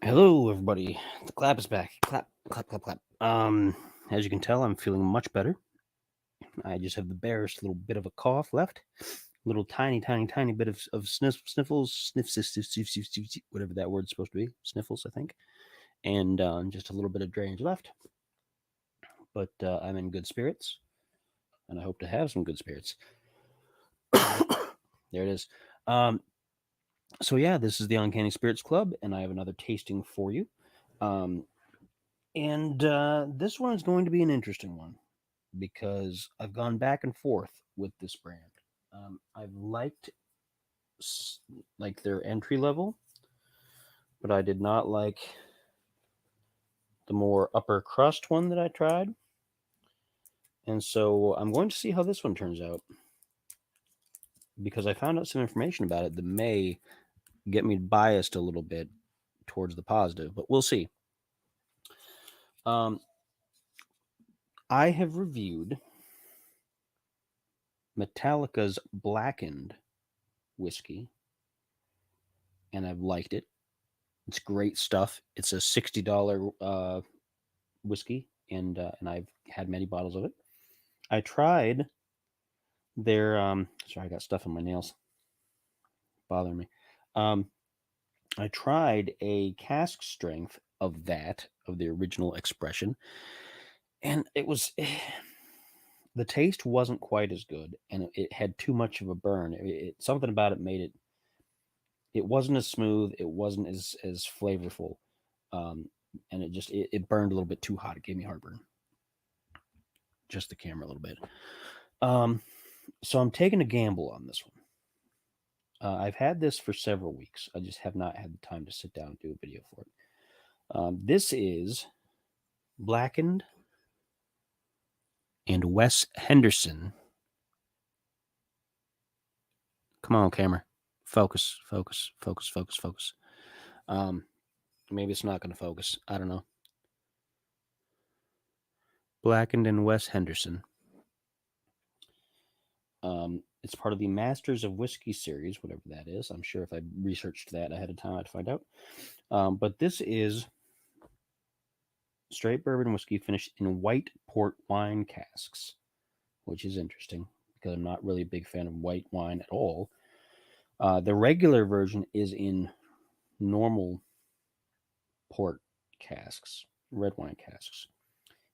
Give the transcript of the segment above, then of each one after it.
Hello, everybody. The clap is back. Clap, clap, clap, clap. As you can tell, I'm feeling much better. I just have the barest little bit of a cough left. Little tiny, tiny, tiny bit of sniffles, whatever that word's supposed to be. Sniffles, I think. And just a little bit of drainage left. But I'm in good spirits, and I hope to have some good spirits. There it is. So yeah, this is the Uncanny Spirits Club, and I have another tasting for you. And this one is going to be an interesting one because I've gone back and forth with this brand. I've liked their entry level, but I did not like the more upper crust one that I tried. And so I'm going to see how this one turns out because I found out some information about it that may get me biased a little bit towards the positive, but we'll see. I have reviewed Metallica's Blackened whiskey, and I've liked it. It's great stuff. It's a $60 whiskey, and I've had many bottles of it. I tried their sorry, I got stuff on my nails, bothering me. I tried a cask strength of the original expression, and it was the taste wasn't quite as good, and it had too much of a burn. Something about it made it. It wasn't as smooth. It wasn't as flavorful, and it burned a little bit too hot. It gave me heartburn. Just the camera a little bit. So I'm taking a gamble on this one. I've had this for several weeks. I just have not had the time to sit down and do a video for it. This is Blackened and Wes Henderson. Come on, camera. Focus, focus, focus, focus, focus. Maybe it's not going to focus. I don't know. Blackened and Wes Henderson. It's part of the Masters of Whiskey series, whatever that is. I'm sure if I researched that ahead of time, I'd find out. But this is straight bourbon whiskey finished in white port wine casks, which is interesting because I'm not really a big fan of white wine at all. The regular version is in normal port casks, red wine casks.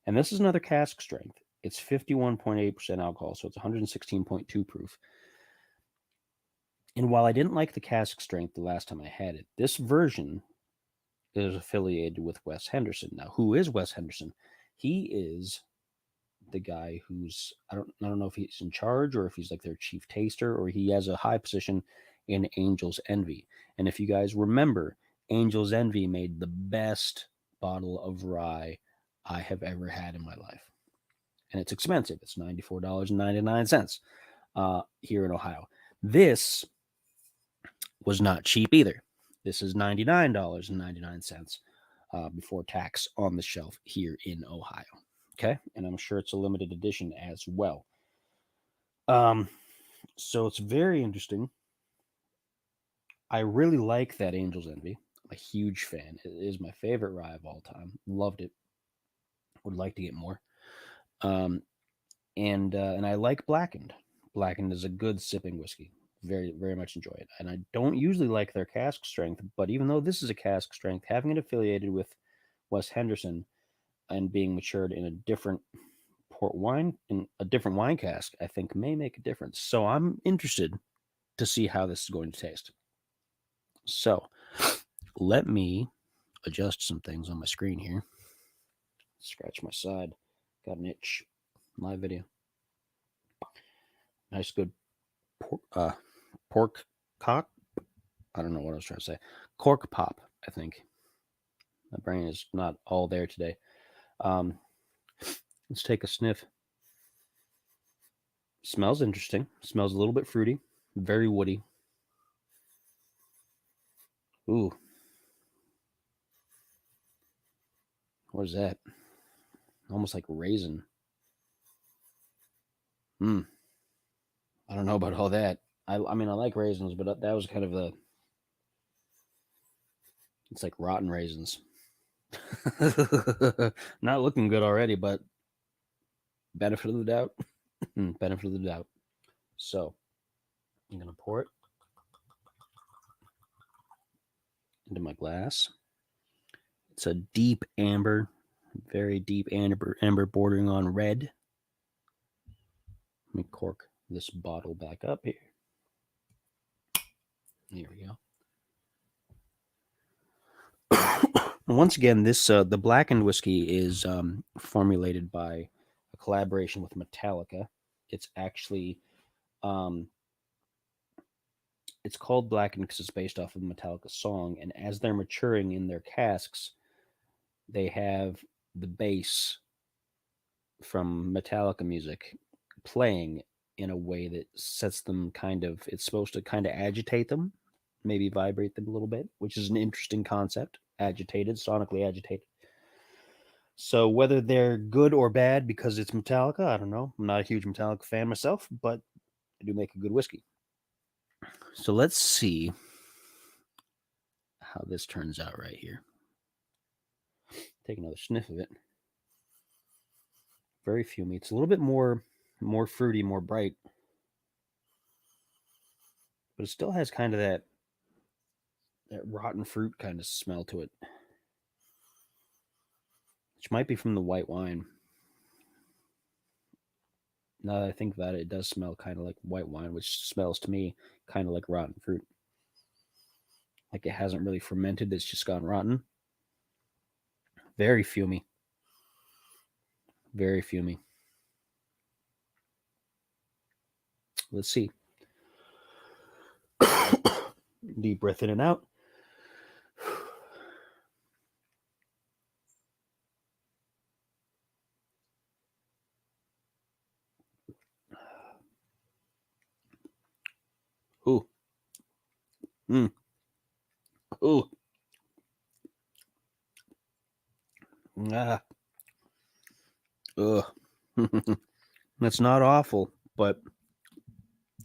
And this is another cask strength. It's 51.8% alcohol, so it's 116.2 proof. And while I didn't like the cask strength the last time I had it, this version is affiliated with Wes Henderson. Now, who is Wes Henderson? He is the guy who's I don't know if he's in charge or if he's like their chief taster or he has a high position in Angel's Envy. And if you guys remember, Angel's Envy made the best bottle of rye I have ever had in my life. And it's expensive. It's $94.99 here in Ohio. This was not cheap either. This is $99.99 before tax on the shelf here in Ohio. Okay, and I'm sure it's a limited edition as well. So it's very interesting. I really like that Angel's Envy. I'm a huge fan. It is my favorite rye of all time. Loved it. Would like to get more. And I like Blackened. Blackened is a good sipping whiskey. Very, very much enjoy it. And I don't usually like their cask strength, but even though this is a cask strength, having it affiliated with Wes Henderson and being matured in a different port wine in a different wine cask, I think may make a difference. So I'm interested to see how this is going to taste. So let me adjust some things on my screen here. Scratch my side. Got an itch. Live video. Nice, good pork cock. I don't know what I was trying to say. Cork pop, I think. My brain is not all there today. Let's take a sniff. Smells interesting. Smells a little bit fruity. Very woody. Ooh. What is that? Almost like raisin. I don't know about all that. I mean, I like raisins, but that was kind of It's like rotten raisins. Not looking good already, but benefit of the doubt. Benefit of the doubt. So I'm going to pour it into my glass. It's a deep amber, very deep amber bordering on red. Let me cork this bottle back up here. Here we go. Once again, this the Blackened whiskey is formulated by a collaboration with Metallica. It's actually it's called Blackened because it's based off of a Metallica song, and as they're maturing in their casks, they have the bass from Metallica music playing in a way that sets them it's supposed to kind of agitate them, maybe vibrate them a little bit, which is an interesting concept. Agitated, sonically agitated. So whether they're good or bad because it's Metallica, I don't know. I'm not a huge Metallica fan myself, but they do make a good whiskey. So let's see how this turns out right here. Take another sniff of it. Very fumy. It's a little bit more fruity, more bright, but it still has kind of that rotten fruit kind of smell to it, which might be from the white wine. Now that I think about it, it does smell kind of like white wine, which smells to me kind of like rotten fruit. Like it hasn't really fermented, it's just gone rotten. Very fumy. Very fumy. Let's see. Deep breath in and out. Ooh. Ooh. Ah. Ugh. That's not awful, but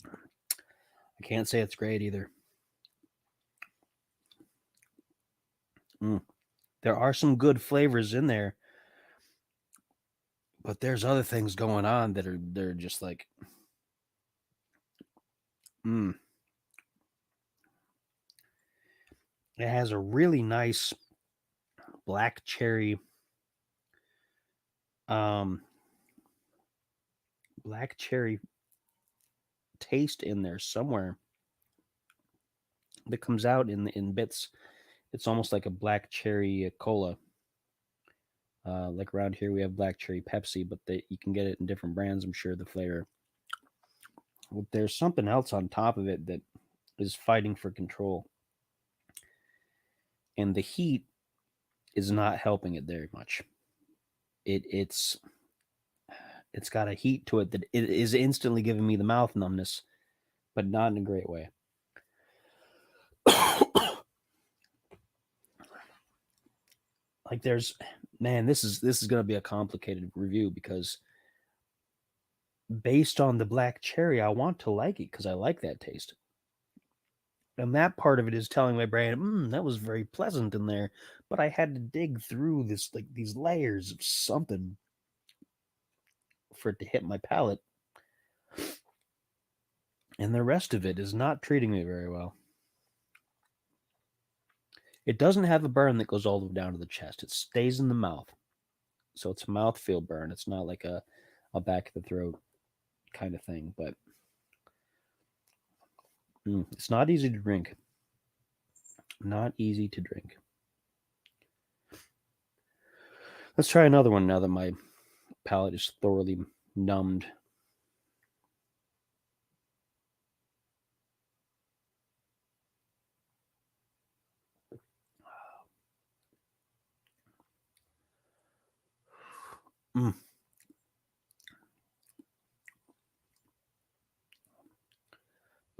I can't say it's great either. There are some good flavors in there, but there's other things going on that they're just like, It has a really nice black cherry, black cherry taste in there somewhere that comes out in bits. It's almost like a black cherry cola. Like around here we have black cherry Pepsi, but you can get it in different brands. I'm sure the flavor. Well, there's something else on top of it that is fighting for control, and the heat is not helping it very much. It's got a heat to it that it is instantly giving me the mouth numbness, but not in a great way. Like this is going to be a complicated review because based on the black cherry, I want to like it because I like that taste. And that part of it is telling my brain, that was very pleasant in there. But I had to dig through these layers of something for it to hit my palate. And the rest of it is not treating me very well. It doesn't have a burn that goes all the way down to the chest. It stays in the mouth. So it's a mouthfeel burn. It's not like a back of the throat kind of thing. But it's not easy to drink. Not easy to drink. Let's try another one now that my palate is thoroughly numbed.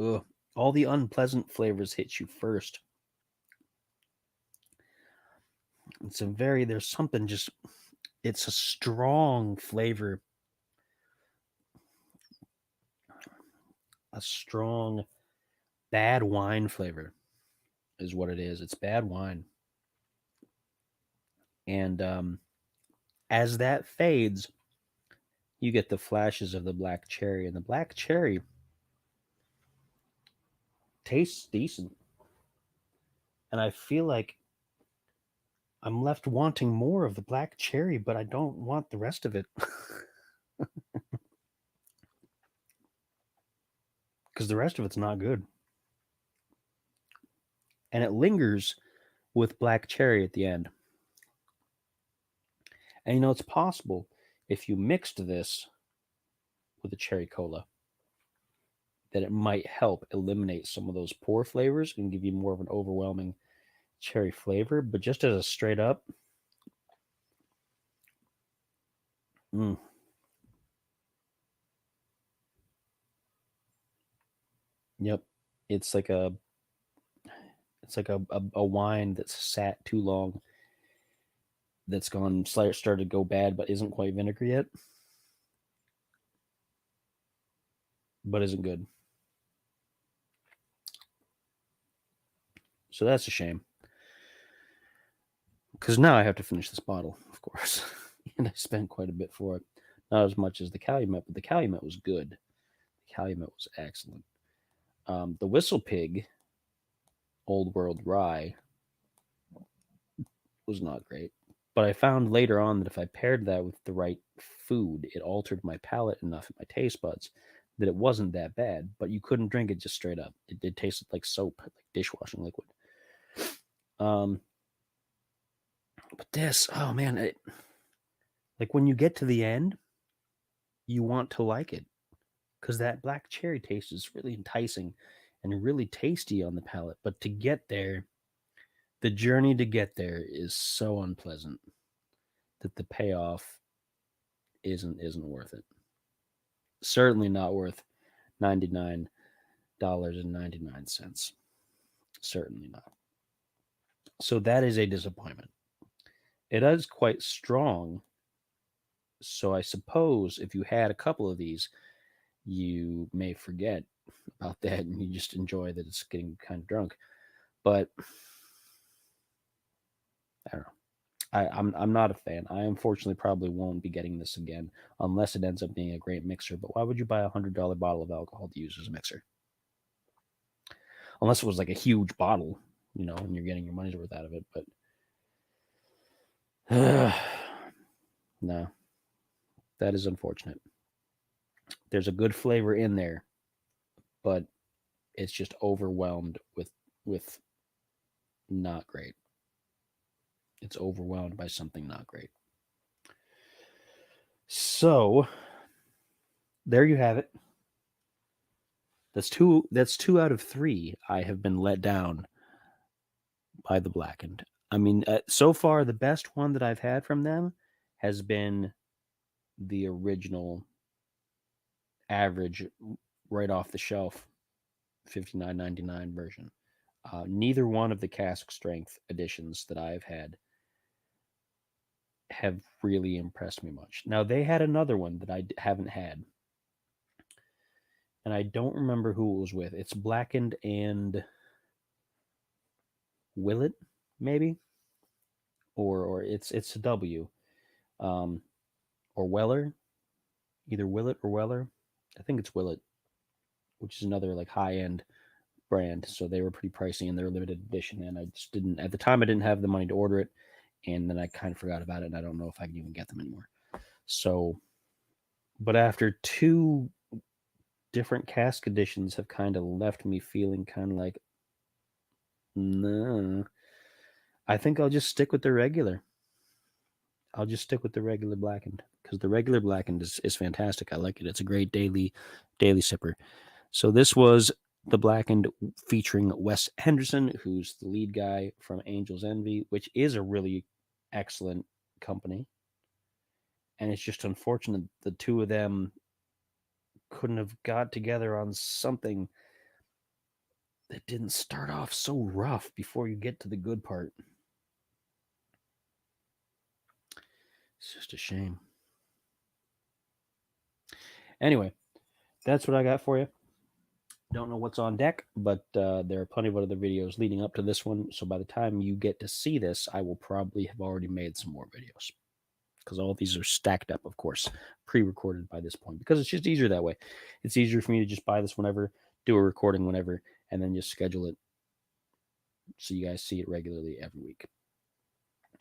Ugh. All the unpleasant flavors hit you first. There's something just, it's a strong flavor. A strong, bad wine flavor is what it is. It's bad wine. And as that fades, you get the flashes of the black cherry, and the black cherry tastes decent. And I feel like I'm left wanting more of the black cherry, but I don't want the rest of it. Because the rest of it's not good. And it lingers with black cherry at the end. And it's possible if you mixed this with a cherry cola that it might help eliminate some of those poor flavors and give you more of an overwhelming cherry flavor. But just as a straight up, yep, it's like a wine that's sat too long, that's started to go bad, but isn't quite vinegar yet, but isn't good. So that's a shame. Because now I have to finish this bottle, of course. And I spent quite a bit for it. Not as much as the Calumet, but the Calumet was good. The Calumet was excellent. The Whistle Pig Old World Rye was not great. But I found later on that if I paired that with the right food, it altered my palate enough and my taste buds that it wasn't that bad. But you couldn't drink it just straight up. It did taste like soap, like dishwashing liquid. But this, oh man, like when you get to the end, you want to like it because that black cherry taste is really enticing and really tasty on the palate. But to get there, the journey to get there is so unpleasant that the payoff isn't worth it. Certainly not worth $99.99. Certainly not. So that is a disappointment. It is quite strong. So I suppose if you had a couple of these, you may forget about that and you just enjoy that it's getting kind of drunk. But I don't know. I'm not a fan. I unfortunately probably won't be getting this again unless it ends up being a great mixer. But why would you buy $100 bottle of alcohol to use as a mixer? Unless it was like a huge bottle, and you're getting your money's worth out of it. But no, that is unfortunate. There's a good flavor in there, but it's just overwhelmed with not great. It's overwhelmed by something not great. So there you have it. That's two out of three I have been let down by the Blackened. I mean, so far the best one that I've had from them has been the original average, right off the shelf, $59.99 version. Neither one of the cask strength editions that I've had have really impressed me much. Now they had another one that I haven't had, and I don't remember who it was with. It's Blackened and Willet, maybe, or it's a W, or Weller, either Willet or Weller. I think it's Willet, which is another like high end brand. So they were pretty pricey and they're limited edition. And I just didn't at the time. I didn't have the money to order it, and then I kind of forgot about it. And I don't know if I can even get them anymore. So, but after two different cask editions have kind of left me feeling kind of like, no, I think I'll just stick with the regular. I'll just stick with the regular Blackened because the regular Blackened is fantastic. I like it. It's a great daily sipper. So this was the Blackened featuring Wes Henderson, who's the lead guy from Angel's Envy, which is a really excellent company. And it's just unfortunate the two of them couldn't have got together on something that didn't start off so rough before you get to the good part. It's just a shame. Anyway, that's what I got for you. Don't know what's on deck, but there are plenty of other videos leading up to this one. So by the time you get to see this, I will probably have already made some more videos, because all of these are stacked up, of course, pre-recorded by this point, because it's just easier that way. It's easier for me to just buy this whenever, do a recording whenever, and then just schedule it so you guys see it regularly every week.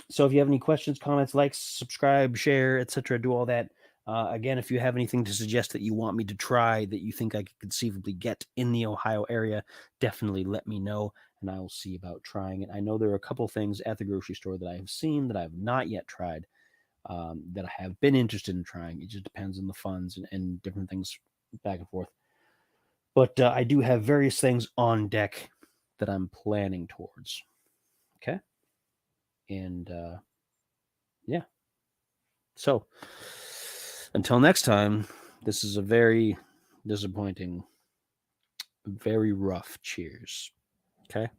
So if you have any questions, comments, likes, subscribe, share, etc., do all that. Again, if you have anything to suggest that you want me to try that you think I could conceivably get in the Ohio area, definitely let me know, and I will see about trying it. I know there are a couple things at the grocery store that I have seen that I have not yet tried, that I have been interested in trying. It just depends on the funds and different things back and forth. But I do have various things on deck that I'm planning towards. Okay? And yeah. So until next time, this is a very disappointing, very rough cheers. Okay?